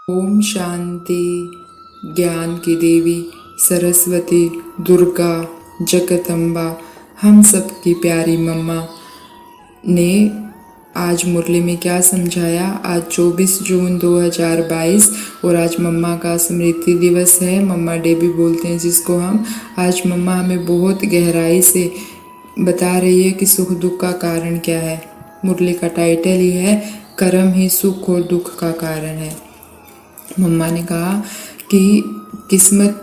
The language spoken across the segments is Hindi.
ओम शांति। ज्ञान की देवी सरस्वती, दुर्गा, जगदम्बा, हम सब की प्यारी मम्मा ने आज मुरली में क्या समझाया। आज 24 जून 2022 और आज मम्मा का स्मृति दिवस है, मम्मा डे भी बोलते हैं जिसको हम। आज मम्मा हमें बहुत गहराई से बता रही है कि सुख दुख का कारण क्या है। मुरली का टाइटल ही है, कर्म ही सुख और दुख का कारण है। मम्मा ने कहा कि किस्मत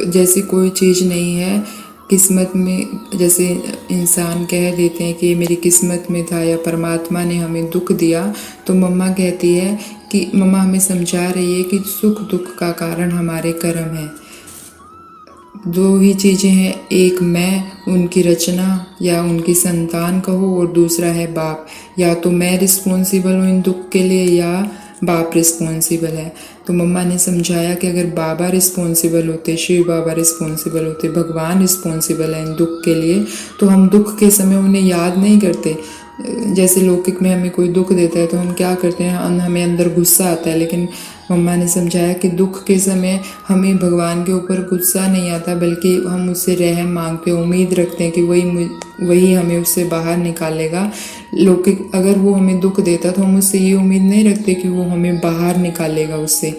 जैसी कोई चीज़ नहीं है। किस्मत में जैसे इंसान कह देते हैं कि ये मेरी किस्मत में था या परमात्मा ने हमें दुख दिया, तो मम्मा कहती है कि मम्मा हमें समझा रही है कि सुख दुख का कारण हमारे कर्म है। दो ही चीज़ें हैं, एक मैं, उनकी रचना या उनकी संतान कहो, और दूसरा है बाप। या तो मैं रिस्पॉन्सिबल हूँ इन दुख के लिए या बाप रिस्पॉन्सिबल है। तो मम्मा ने समझाया कि अगर बाबा रिस्पॉन्सिबल होते, शिव बाबा रिस्पॉन्सिबल होते, भगवान रिस्पॉन्सिबल है इन दुख के लिए, तो हम दुख के समय उन्हें याद नहीं करते। जैसे लौकिक में हमें कोई दुख देता है तो हम क्या करते हैं, हमें अंदर गुस्सा आता है, लेकिन मम्मा ने समझाया कि दुख के समय हमें भगवान के ऊपर गुस्सा नहीं आता, बल्कि हम उससे रहम मांगते हैं, उम्मीद रखते हैं कि वही हमें उससे बाहर निकालेगा। लौकिक अगर वो हमें दुख देता तो हम उससे ये उम्मीद नहीं रखते कि वो हमें बाहर निकालेगा उससे।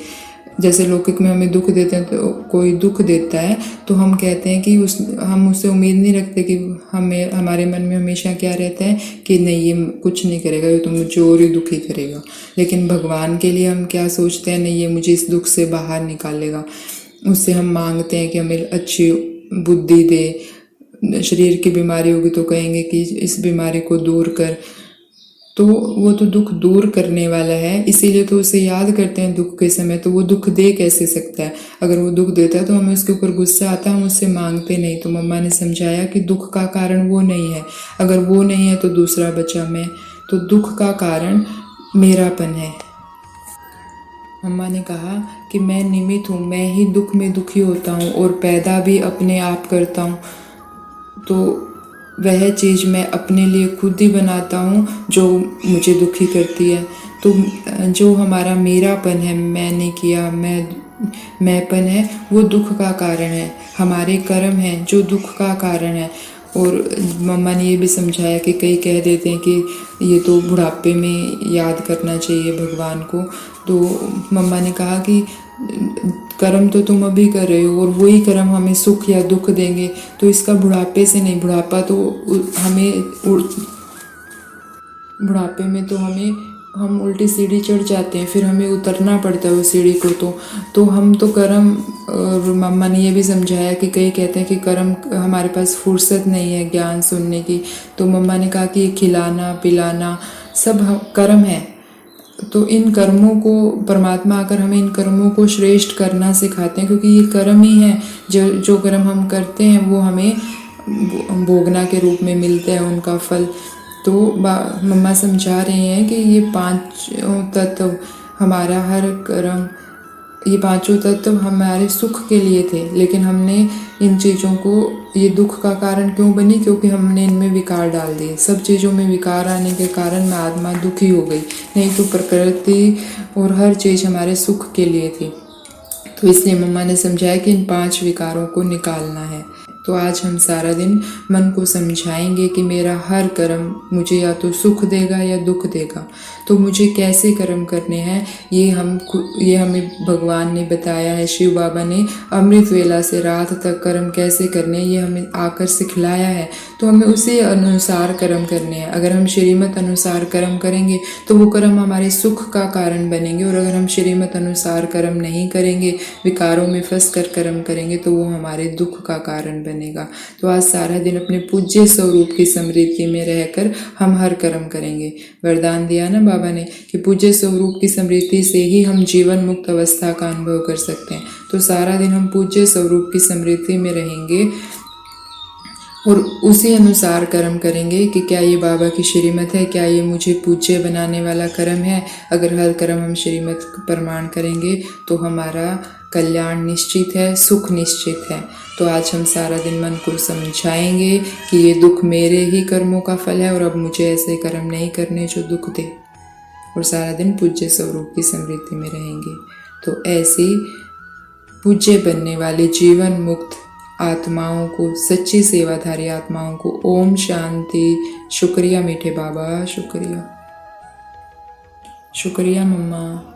जैसे लौकिक में हमें दुख देते हैं, तो कोई दुख देता है तो हम कहते हैं कि हम उससे उम्मीद नहीं रखते कि हमारे मन में हमेशा क्या रहता है कि नहीं ये कुछ नहीं करेगा, ये तो मुझे और ही दुखी करेगा। लेकिन भगवान के लिए हम क्या सोचते हैं, नहीं ये मुझे इस दुख से बाहर निकालेगा। उससे हम मांगते हैं कि हमें अच्छी बुद्धि दे। शरीर की बीमारी होगी तो कहेंगे कि इस बीमारी को दूर कर, तो वो तो दुख दूर करने वाला है, इसीलिए तो उसे याद करते हैं दुख के समय। तो वो दुख दे कैसे सकता है? अगर वो दुख देता है तो हमें उसके ऊपर गुस्सा आता है, हम उससे मांगते नहीं। तो मम्मा ने समझाया कि दुख का कारण वो नहीं है, अगर वो नहीं है तो दूसरा बचा मैं। तो दुख का कारण मेरापन है। मम्मा ने कहा कि मैं निमित्त हूँ, मैं ही दुख में दुखी होता हूँ और पैदा भी अपने आप करता हूँ। तो वह चीज़ मैं अपने लिए खुद ही बनाता हूँ जो मुझे दुखी करती है। तो जो हमारा मेरापन है, मैंने किया, मैंपन है, वो दुख का कारण है। हमारे कर्म हैं जो दुख का कारण है। और मम्मा ने ये भी समझाया कि कई कह देते हैं कि ये तो बुढ़ापे में याद करना चाहिए भगवान को। तो मम्मा ने कहा कि कर्म तो तुम अभी कर रहे हो और वही कर्म हमें सुख या दुख देंगे, तो इसका बुढ़ापे से नहीं। बुढ़ापा तो हमें बुढ़ापे में तो हम उल्टी सीढ़ी चढ़ जाते हैं, फिर हमें उतरना पड़ता है उस सीढ़ी को। तो हम तो कर्म, और मम्मा ने ये भी समझाया कि कई कहते हैं कि कर्म, हमारे पास फुर्सत नहीं है ज्ञान सुनने की। तो मम्मा ने कहा कि ये खिलाना पिलाना सब कर्म है। तो इन कर्मों को परमात्मा आकर हमें इन कर्मों को श्रेष्ठ करना सिखाते हैं, क्योंकि ये कर्म ही है। जो कर्म हम करते हैं वो हमें भोगना के रूप में मिलता है उनका फल। तो मम्मा समझा रहे हैं कि ये पांचों तत्व, हमारा हर कर्म, ये पांचों तत्व हमारे सुख के लिए थे, लेकिन हमने इन चीज़ों को, ये दुख का कारण क्यों बनी? क्योंकि हमने इनमें विकार डाल दिए। सब चीज़ों में विकार आने के कारण मैं आत्मा दुखी हो गई। नहीं तो प्रकृति और हर चीज़ हमारे सुख के लिए थी। तो इसलिए मम्मा ने समझाया कि इन 5 विकारों को निकालना है। तो आज हम सारा दिन मन को समझाएंगे कि मेरा हर कर्म मुझे या तो सुख देगा या दुख देगा। तो मुझे कैसे कर्म करने हैं ये हमें भगवान ने बताया है। शिव बाबा ने अमृत वेला से रात तक कर्म कैसे करने ये हमें आकर सिखलाया है। तो हमें उसी अनुसार कर्म करने हैं। अगर हम श्रीमत अनुसार कर्म करेंगे तो वो कर्म हमारे सुख का कारण बनेंगे, और अगर हम श्रीमत अनुसार कर्म नहीं करेंगे, विकारों में फंस कर कर्म करेंगे, तो वो हमारे दुख का कारण बनेगा। तो आज सारा दिन अपने पूज्य स्वरूप की स्मृति में रहकर हम हर कर्म करेंगे। वरदान दिया ना बाबा ने कि पूज्य स्वरूप की स्मृति से ही हम जीवन मुक्त अवस्था का अनुभव कर सकते हैं। तो सारा दिन हम पूज्य स्वरूप की स्मृति में रहेंगे और उसी अनुसार कर्म करेंगे कि क्या ये बाबा की श्रीमत है, क्या ये मुझे पूज्य बनाने वाला कर्म है। अगर हर कर्म हम श्रीमत प्रमाण करेंगे तो हमारा कल्याण निश्चित है, सुख निश्चित है। तो आज हम सारा दिन मन को समझाएंगे कि ये दुख मेरे ही कर्मों का फल है और अब मुझे ऐसे कर्म नहीं करने जो दुख दे। और सारा दिन पूज्य स्वरूप की स्मृति में रहेंगे। तो ऐसे पूज्य बनने वाले जीवन मुक्त आत्माओं को, सच्ची सेवाधारी आत्माओं को ओम शांति। शुक्रिया मीठे बाबा, शुक्रिया, शुक्रिया मम्मा।